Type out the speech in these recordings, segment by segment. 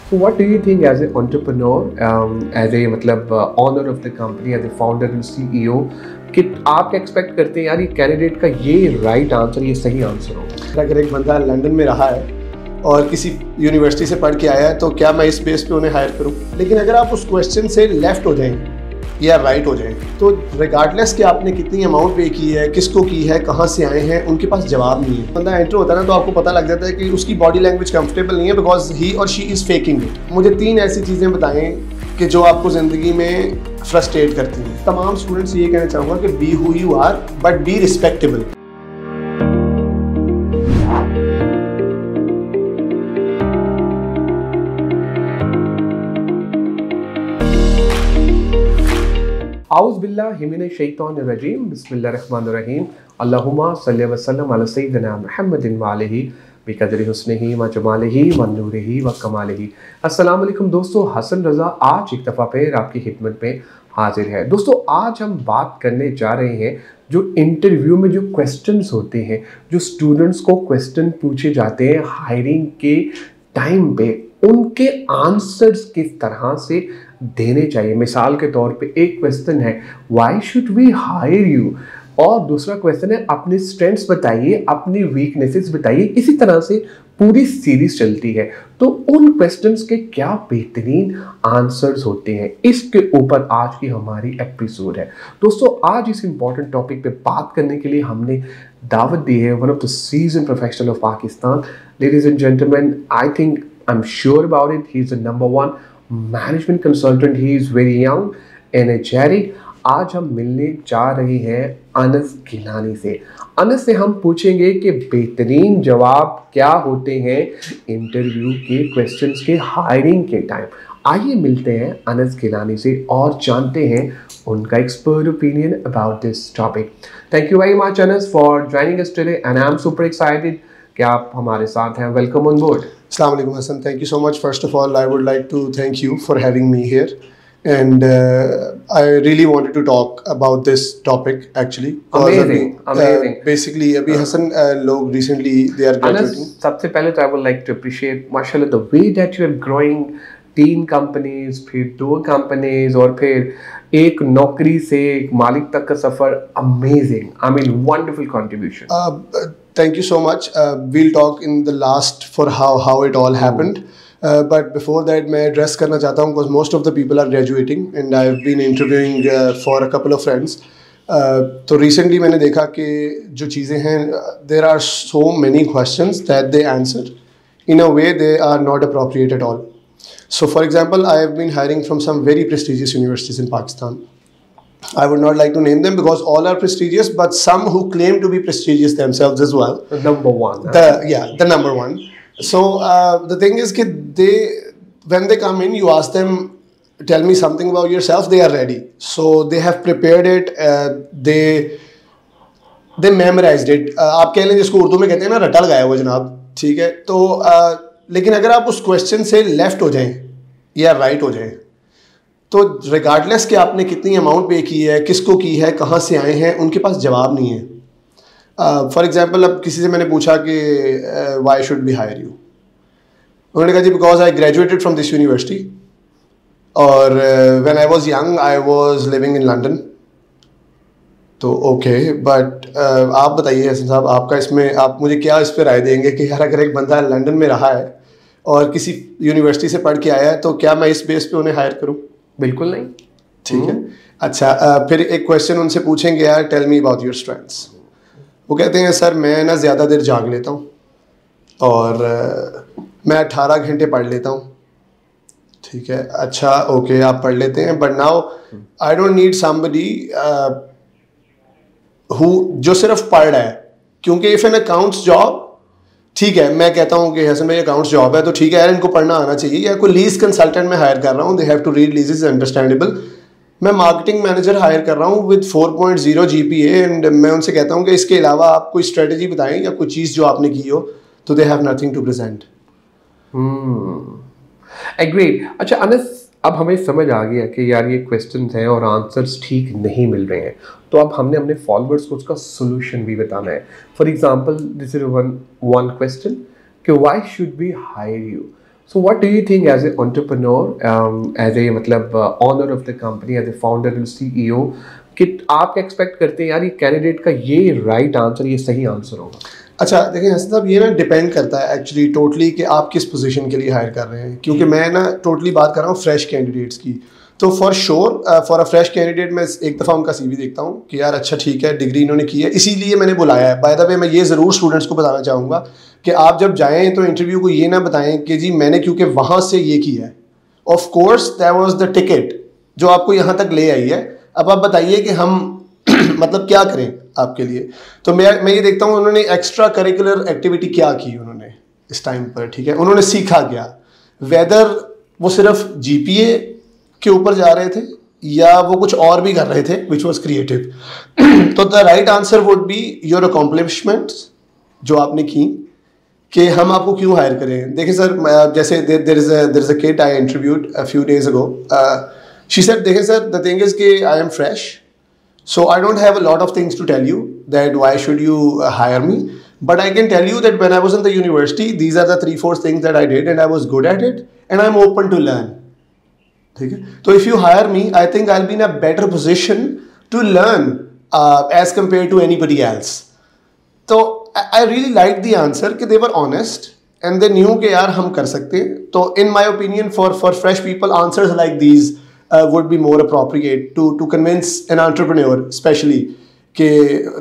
So what do you think as an entrepreneur, as a मतलब owner of the company, as a founder and CEO, कि आप क्या expect करते हैं यार ये कैंडिडेट का ये राइट आंसर, ये सही आंसर हो? अगर एक बंदा लंदन में रहा है और किसी यूनिवर्सिटी से पढ़ के आया है तो क्या मैं इस बेस पे उन्हें हायर करूं? लेकिन अगर आप उस क्वेश्चन से लेफ्ट हो जाएं या राइट हो जाएं तो रिगार्डलेस कि आपने कितनी अमाउंट पे की है, किसको की है, कहाँ से आए हैं, उनके पास जवाब नहीं है। बंदा एंटर होता है ना तो आपको पता लग जाता है कि उसकी बॉडी लैंग्वेज कंफर्टेबल नहीं है बिकॉज ही और शी इज़ फेकिंग इट। मुझे 3 ऐसी चीज़ें बताएं कि जो आपको ज़िंदगी में फ्रस्ट्रेट करती हैं। तमाम स्टूडेंट्स ये कहना चाहूँगा कि be who you are but be respectable. आउज़ बिल्लाहि मिनश शैतानिर रजीम, बिस्मिल्लाहिर्रहमानिर रहीम, अल्लाहुम्मा सल्लि व सल्लिम अला सय्यिदिना मुहम्मदिन व आलिहि बिक़द्रि हुस्निही व जमालिही व नूरिही व कमालिही। अस्सलाम वालेकुम दोस्तों, हसन रज़ा आज एक दफ़ा फिर आपकी खिदमत में हाजिर है। दोस्तों आज हम बात करने जा रहे हैं जो इंटरव्यू में जो क्वेश्चंस होते हैं, जो स्टूडेंट्स को क्वेश्चन पूछे जाते हैं हायरिंग के टाइम पे, उनके आंसर्स किस तरह से देने चाहिए। मिसाल के तौर पे एक क्वेश्चन है why should we hire you, और दूसरा क्वेश्चन है अपनी स्ट्रेंथ्स बताइए, अपनी वीकनेसेस बताइए। इसी तरह से पूरी सीरीज चलती है। तो उन क्वेश्चंस के क्या बेहतरीन आंसर्स होते हैं, इसके ऊपर आज की हमारी एपिसोड है। दोस्तों आज इस इंपॉर्टेंट टॉपिक पे बात करने के लिए हमने दावत दी है one of the season professional of Pakistan. Ladies and gentleman, I think I am sure about it, he is the number 1 management consultant. He is very young, energetic. आज हम मिलने जा रहे हैं अनस गिलानी से। अनस से हम पूछेंगे कि बेहतरीन जवाब क्या होते हैं इंटरव्यू के क्वेश्चंस के हायरिंग के टाइम। आइए मिलते हैं अनस गिलानी से और जानते हैं उनका expert opinion about this topic. Thank you very much Anas for joining us today and I am super excited कि आप हमारे साथ हैं। Welcome on board. Assalamu alaikum Hassan, thank you so much. First of all, I would like to thank you for having me here, and I really wanted to talk about this topic actually. Amazing. Basically, अभी हसन लोग recently they are graduating. सबसे पहले तो I would like to appreciate माशाल्लाह the way that you are growing 3 companies, फिर 2 companies और फिर एक नौकरी से एक मालिक तक का सफर। Amazing, I mean wonderful contribution. Thank you so much. We'll talk in the last for how it all happened. But before that, मैं address करना चाहता हूँ because most of the people are graduating and I've been interviewing for a couple of friends. तो recently मैंने देखा कि जो चीज़ें हैं, there are so many questions that they answer in a way they are not appropriate at all. So for example, I have been hiring from some very prestigious universities in Pakistan. I would not like to name them because all are prestigious, but some who claim to be prestigious themselves as well. The number 1. The number 1. So the thing is that when they come in, you ask them, tell me something about yourself. They are ready. So they have prepared it. They memorized it. आप कह लें जिसको उर्दू में कहते हैं ना रटा लगाया हुआ जनाब, ठीक है। तो लेकिन अगर आप उस क्वेश्चन से लेफ्ट हो जाएं या राइट हो जाएं तो रिगार्डलेस कि आपने कितनी अमाउंट पे की है, किसको की है, कहाँ से आए हैं, उनके पास जवाब नहीं है। फॉर एग्जांपल अब किसी से मैंने पूछा कि why should be hire you, उन्होंने कहा जी because I graduated from this university और when I was young I was living in London. तो ओके बट आप बताइए हसन साहब, आपका इसमें आप मुझे क्या इस पर राय देंगे कि यार अगर एक बंदा लंदन में रहा है और किसी यूनिवर्सिटी से पढ़ के आया है तो क्या मैं इस बेस पे उन्हें हायर करूँ? बिल्कुल नहीं। ठीक है। अच्छा, फिर एक क्वेश्चन उनसे पूछेंगे यार tell me about your strengths. वो कहते हैं सर मैं ना ज़्यादा देर जाग लेता हूँ और मैं 18 घंटे पढ़ लेता हूँ। ठीक है, अच्छा ओके आप पढ़ लेते हैं but now I don't need somebody who जो सिर्फ पढ़ रहा है, क्योंकि इफ़ एन अकाउंट्स जॉब, ठीक है मैं कहता हूँ कि हसन भाई अकाउंट्स जॉब है तो ठीक है यार इनको पढ़ना आना चाहिए, या कोई लीज कंसल्टेंट में हायर कर रहा हूँ, they have to read leases, understandable. मैं मार्केटिंग मैनेजर हायर कर रहा हूँ विद 4.0 GPA एंड मैं उनसे कहता हूँ कि इसके अलावा आप कोई स्ट्रेटजी बताएं या कोई चीज़ जो आपने की हो, तो they have nothing to present. Agreed. अच्छा अनस, अब हमें समझ आ गया कि यार ये क्वेश्चंस हैं और आंसर्स ठीक नहीं मिल रहे हैं, तो अब हमने अपने फॉलोअर्स को उसका सोल्यूशन भी बताना है। For example this is one question कि why should we hire you. So what do you think as an entrepreneur, as a मतलब owner of the company, as a founder and CEO, कि आप क्या expect करते हैं यार ये candidate का ये राइट आंसर, ये सही आंसर होगा? अच्छा देखिए हसन साहब, ये ना डिपेंड करता है एक्चुअली टोटली कि आप किस पोजीशन के लिए हायर कर रहे हैं, क्योंकि मैं ना टोटली बात कर रहा हूँ फ्रेश कैंडिडेट्स की। तो for sure for a fresh candidate मैं एक दफ़ा उनका CV देखता हूँ कि यार अच्छा ठीक है, डिग्री इन्होंने की है, इसीलिए मैंने बुलाया है। बाय द वे मैं ये ज़रूर स्टूडेंट्स को बताना चाहूँगा कि आप जब जाएँ तो इंटरव्यू को ये ना बताएं कि जी मैंने क्योंकि वहाँ से ये किया है। Of course that was the ticket जो आपको यहाँ तक ले आई है। अब आप बताइए कि हम मतलब क्या करें आपके लिए। तो मैं ये देखता हूँ उन्होंने एक्स्ट्रा करिकुलर एक्टिविटी क्या की उन्होंने इस टाइम पर, ठीक है, उन्होंने सीखा क्या, वेदर वो सिर्फ GPA के ऊपर जा रहे थे या वो कुछ और भी कर रहे थे विच वॉज क्रिएटिव। तो the right answer would be your accomplishments जो आपने की, कि हम आपको क्यों हायर करें। देखिए सर, जैसे there is a kid I interviewed a few days ago, she said देखिए सर द थिंग इज कि I am fresh, so I don't have a lot of things to tell you that why should you hire me, but I can tell you that when I was in the university these are the 3-4 things that I did and I was good at it and I'm open to learn, ठीक है। तो if you hire me I think I'll be in a better position to learn as compared to anybody else। तो I really liked the answer कि they were honest and they knew कि यार हम कर सकते हैं। तो in my opinion for fresh people answers like these would be more appropriate to convince an entrepreneur especially कि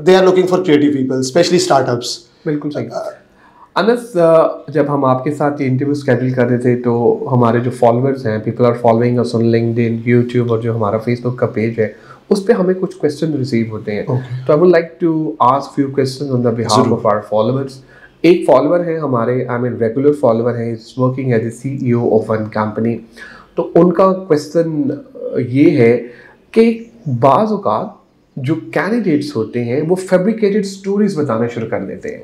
they are looking for creative people, especially startups। बिल्कुल सही। अनस, जब हम आपके साथ ये इंटरव्यू स्केड्यूल कर रहे थे तो हमारे जो फॉलोअर्स हैं, people are following us on LinkedIn, YouTube और जो हमारा फेसबुक का पेज है उस पर हमें कुछ क्वेश्चन रिसीव होते हैं। तो I would like to ask few question on the behalf of our followers. एक फॉलोअर है हमारे, आई मीन रेगुलर फॉलोअर है, is working as a CEO of one company. तो उनका क्वेश्चन ये है कि बाज़ औक़ात जो कैंडिडेट्स होते हैं वो फैब्रिकेटेड स्टोरीज बताना शुरू कर देते हैं,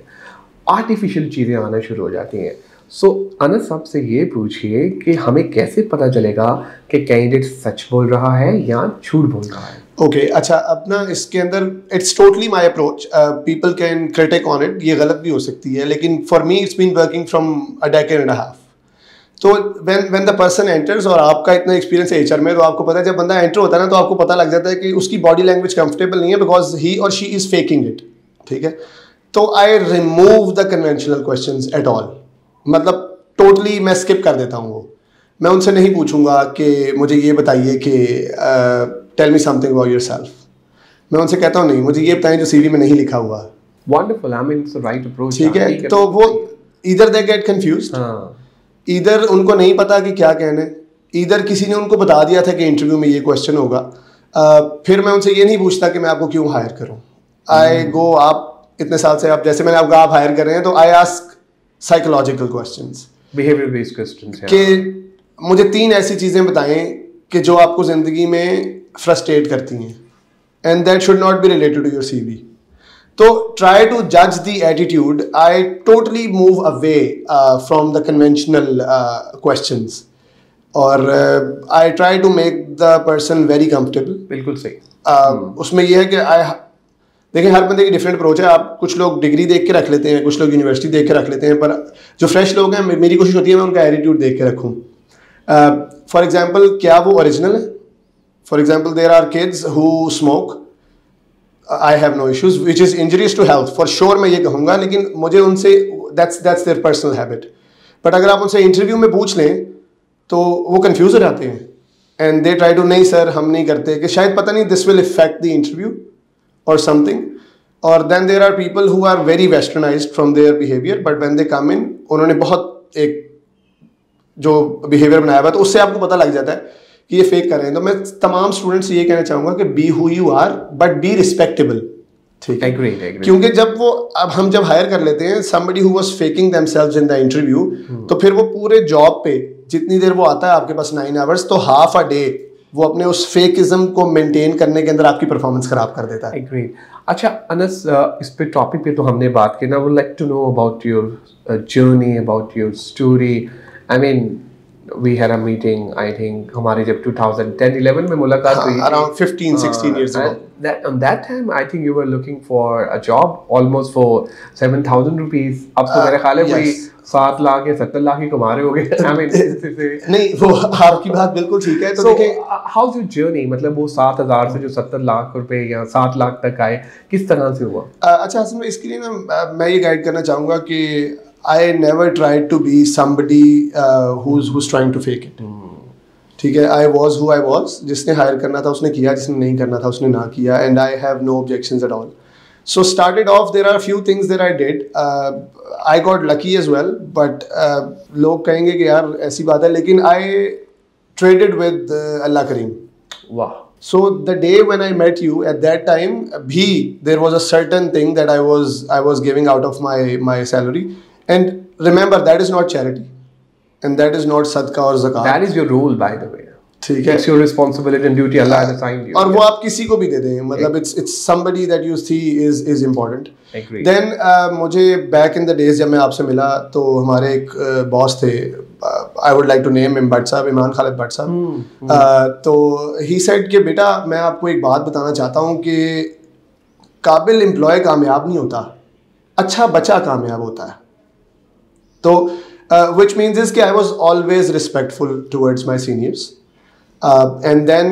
आर्टिफिशियल चीज़ें आना शुरू हो जाती हैं। सो अनस साहब से ये पूछिए कि हमें कैसे पता चलेगा कि कैंडिडेट सच बोल रहा है या झूठ बोल रहा है? ओके अच्छा, अपना इसके अंदर it's totally my approach, people can critic on it, ये गलत भी हो सकती है, लेकिन for me it's been working from a decade and a half. तो when the person enters, और आपका इतना एक्सपीरियंस है HR में, तो आपको पता है जब बंदा एंटर होता है ना तो आपको पता लग जाता है कि उसकी बॉडी लैंग्वेज कंफर्टेबल नहीं है बिकॉज ही और शी इज़ फेकिंग इट, ठीक है। तो I remove the conventional questions at all, मतलब टोटली मैं स्किप कर देता हूँ वो। मैं उनसे नहीं पूछूंगा कि मुझे ये बताइए कि tell me something about yourself. मैं उनसे कहता हूँ नहीं, मुझे ये बताएं जो CV में नहीं लिखा हुआ। Wonderful, I mean it's the right approach, ठीक है। तो वो इधर दे गेट कंफ्यूज्ड, इधर उनको नहीं पता कि क्या कहना है, इधर किसी ने उनको बता दिया था कि इंटरव्यू में ये क्वेश्चन होगा। फिर मैं उनसे ये नहीं पूछता कि मैं आपको क्यों हायर करूं। आई गो, आप इतने साल से आप जैसे मैंने आपको आप हायर कर रहे हैं, तो I ask psychological questions, behaviour based questions, कि मुझे 3 ऐसी चीज़ें बताएं कि जो आपको ज़िंदगी में फ्रस्ट्रेट करती हैं and that should not be related to your CV। तो try to judge the attitude. I totally move away from the conventional questions, और I try to make the person very comfortable। बिल्कुल सही। उसमें यह है कि देखिए हर बंदे की डिफरेंट अप्रोच है। आप कुछ लोग डिग्री देख के रख लेते हैं, कुछ लोग यूनिवर्सिटी देख के रख लेते हैं, पर जो फ्रेश लोग हैं मेरी कोशिश होती है मैं उनका एटीट्यूड देख के रखूँ। फॉर एग्जाम्पल, क्या वो ओरिजिनल है? For example, there are kids who smoke, I have no issues, which is injurious to health for sure, मैं ये कहूँगा, लेकिन मुझे उनसे that's their personal habit। But अगर आप उनसे इंटरव्यू में पूछ लें तो वो कंफ्यूज हो जाते हैं एंड दे ट्राई टू, नहीं सर हम नहीं करते, कि शायद पता नहीं this will effect the interview और समथिंग। और then there are people who are very westernised from their behaviour, but when they come in उन्होंने बहुत एक जो बिहेवियर बनाया हुआ है तो उससे आपको पता लग जाता है कि ये फेक कर रहे हैं। तो मैं तमाम स्टूडेंट्स से ये कहना चाहूँगा कि be who you are but be respectable, ठीक है। क्योंकि जब वो हम जब हायर कर लेते हैं somebody who was faking themselves in the interview, तो फिर वो पूरे जॉब पे जितनी देर वो आता है आपके पास 9 आवर्स, तो हाफ अ डे वो अपने उस फेकिज्म को मेंटेन करने के अंदर आपकी परफॉर्मेंस खराब कर देता है। अच्छा अनस, इस पे टॉपिक पे तो हमने बात की ना, would like to know about your journey, about your story. I mean we had a meeting, I think हमारे जब 2010-11 में मुलाकात हुई, around 15-16 years ago। On that time I think you were looking for a job almost for 7,000 rupees। अब तो मेरे ख्याल है वही 7 लाख या 70 लाख ही कमा रहे होगे। I mean, नहीं, वो आपकी बात बिल्कुल ठीक है। तो देखें, हाउ योर जर्नी, मतलब वो 7,000 से जो 70 लाख रुपए या 7 लाख तक आए, किस तरह से हुआ? अच्छा, असल में इसके लिए ना मैं ये गाइड करना चाहूँगा कि I never tried to be somebody who's trying to fake it। ठीक है, I was who I was. जिसने हायर करना था उसने किया, जिसने नहीं करना था उसने ना किया, and I have no objections at all. So started off, there are a few things that I did. I got lucky as well, but लोग कहेंगे कि यार ऐसी बात है, लेकिन I traded with Allah Kareem. Wow. So the day when I met you, at that time, there was a certain thing that I was giving out of my salary, and remember that is not charity, and that is not sadqa or zakat. That is your role, by the way. ठीक है, It's your responsibility and duty Allah has assigned you. और वो आप किसी को भी दे दें, मतलब it's somebody that you see is important. Agree. Then मुझे back in the days जब मैं आपसे मिला तो हमारे एक बॉस थे, I would like to name him Bhatt साहब, ईमान खालिद भट्ट साहब। तो he said कि बेटा मैं आपको एक बात बताना चाहता हूँ कि काबिल एम्प्लॉय कामयाब नहीं होता, अच्छा बच्चा कामयाब होता है। तो which means is कि I was always respectful towards my seniors. And then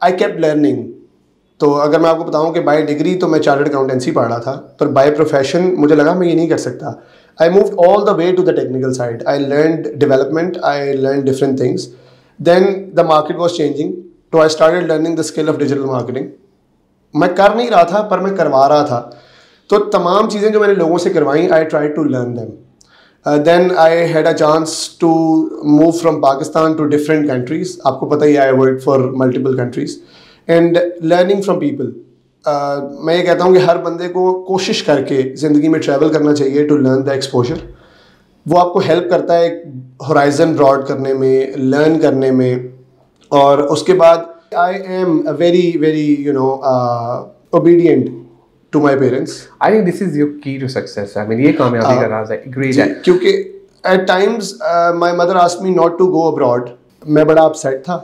I kept learning. तो अगर मैं आपको बताऊं कि बाय डिग्री तो मैं चार्टर्ड अकाउंटेंसी पढ़ रहा था, पर बाय प्रोफेशन मुझे लगा मैं ये नहीं कर सकता। I moved all the way to the technical side. I learned development, I learn different things. Then the market was changing, तो I started learning the skill of digital marketing. मैं कर नहीं रहा था पर मैं करवा रहा था। तो तमाम चीज़ें जो मैंने लोगों से करवाई, I try to learn them. Then I had a chance to move from Pakistan to different countries. आपको पता ही, I worked for multiple countries and learning from people. मैं ये कहता हूँ कि हर बंदे को कोशिश करके ज़िंदगी में ट्रैवल करना चाहिए to learn the exposure. वो आपको हेल्प करता है horizon broad करने में, लर्न करने में। और उसके बाद I am a very obedient to my parents. I think this is your key to success. I mean, ये कामयाबी का राज है। Great है। क्योंकि at times my mother asked me not to go abroad. मैं बड़ा upset था,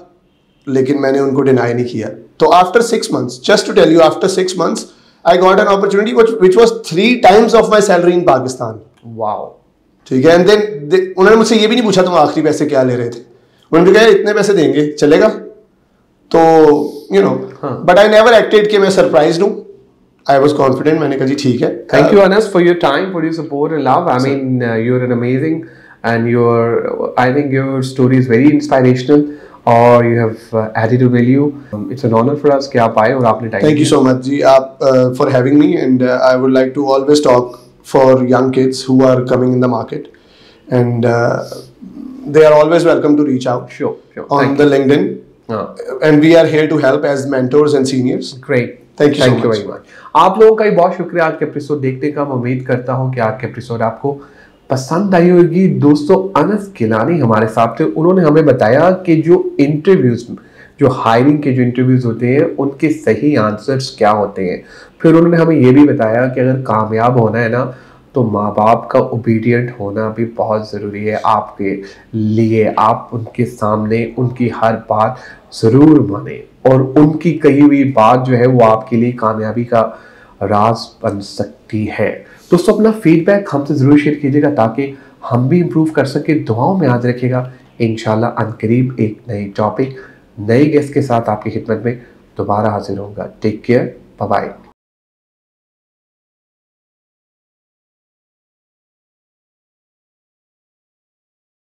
लेकिन मैंने उनको deny नहीं किया। तो after 6 months, just to tell you, after 6 months, I got an opportunity which was 3 times of my salary in Pakistan. Wow. ठीक है, and then उन्होंने मुझसे ये भी नहीं पूछा तुम आखिरी पैसे क्या ले रहे थे। उन्होंने कहा इतने पैसे देंगे, चलेगा? तो but I never acted कि मैं surprised हूँ। I was confident. मैंने कहा जी ठीक है। Thank you Anas for your time, for your support and love. I mean, you're an amazing, and I think your story is very inspirational, or you have added a value. It's an honor for us कि आप आए और आपने time. Thank you so much जी, आप for having me, and I would like to always talk for young kids who are coming in the market, and they are always welcome to reach out. Sure. On the LinkedIn, and we are here to help as mentors and seniors. Great. Thank you very much. आप लोगों का भी बहुत शुक्रिया आज के episode देखने का। मैं उम्मीद करता हूँ कि आज के एपिसोड आपको पसंद आई होगी। दोस्तों, अनस गिलानी हमारे साथ थे। उन्होंने हमें बताया कि जो इंटरव्यूज, जो हायरिंग के जो इंटरव्यूज होते हैं, उनके सही आंसर्स क्या होते हैं। फिर उन्होंने हमें ये भी बताया कि अगर कामयाब होना है ना, तो माँ बाप का ओबीडियंट होना भी बहुत ज़रूरी है आपके लिए। आप उनके सामने उनकी हर बात ज़रूर माने, और उनकी कही हुई बात जो है वो आपके लिए कामयाबी का राज बन सकती है। दोस्तों, अपना फीडबैक हमसे ज़रूर शेयर कीजिएगा ताकि हम भी इम्प्रूव कर सके। दुआओं में याद रखिएगा। इंशाल्लाह अनकरीब एक नई टॉपिक, नई गेस्ट के साथ आपकी खिदमत में दोबारा हाजिर होऊंगा। Take care, bye bye.